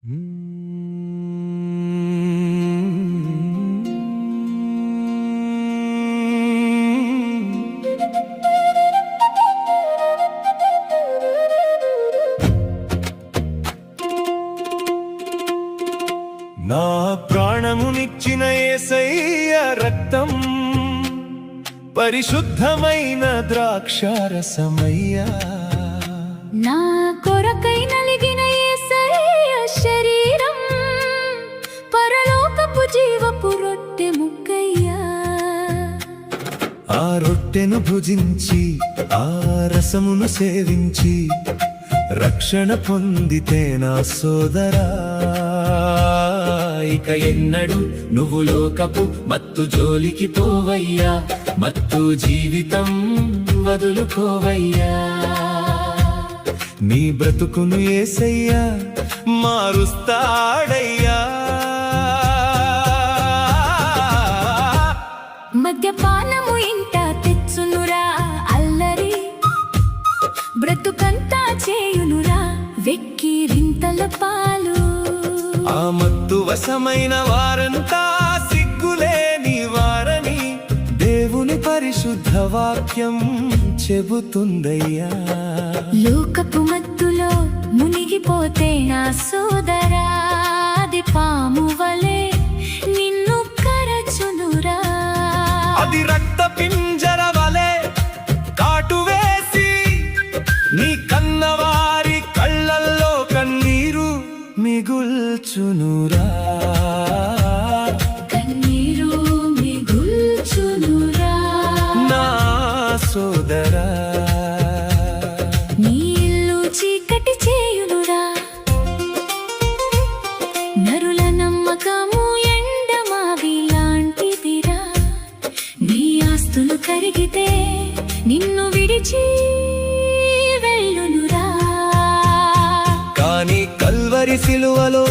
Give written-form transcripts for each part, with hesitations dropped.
నా ప్రాణమునిచ్చిన యేసయ్య రక్తం పరిశుద్ధమైన ద్రాక్షారసమయ్యా. నా కొరకై నలిగిన యేసయ్య శరీరం పరలోకపు జీవపు రొట్టె ముక్కయ్యా. ఆ రొట్టెను భుజించి ఆ రసమును సేవించి రక్షణ పొందితే నా సోదరా, ఇక ఎన్నడు నువ్వు లోకపు మత్తు జోలికి పోవయ్యా, మత్తు జీవితం వదులుకోవయ్యా. నీ బ్రతుకును యేసయ్యా మారుస్తాడయ్యా. మద్యపానము ఇంట తెచ్చునురా అల్లరి, బ్రతుకంతా చేయునురా వెక్కిరింతల పాలు. ఆ మత్తు వశమైన వారంతా సిగ్గులేని వారని దేవుని పరిశుద్ధ వాక్యం చెబుతుందయ్యా. లోకపు మత్తులో మునిగిపోతే నా సోదరా, అది పాము వలె నిన్ను కరచునురా. అది రక్త పింజర వలె కాటు వేసి నీ కన్నవారి కళ్ళల్లో కన్నీరు మిగుల్చునురా. కన్నీరు మిగుల్చునురా నా సోదరా, నీ ఇల్లు చీకటి చేయునురా. నరుల నమ్మకము ఎండమావి లాంటిదిరా. నీ ఆస్తులు కరిగితే నిన్ను విడిచి వెళ్ళునురా. కాని కల్వరి సిలువలో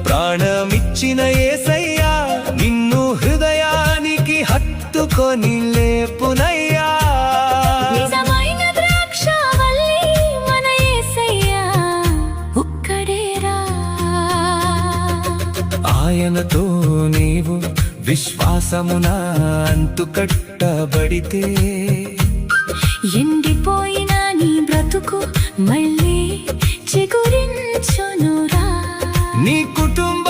ప్రాణమిచ్చిన యేసయ్యా నిన్ను హృదయానికి హత్తుకొని లేపునయ్యా. నిజమైన ద్రాక్షావల్లి మన యేసయ్యా ఒక్కడేరా. ఆయనతో నీవు విశ్వాసమున అంటుకట్టబడితే ఎండిపోయిన నీ బ్రతుకు మళ్ళీ చిగురించునురా. నీ కుటుంబ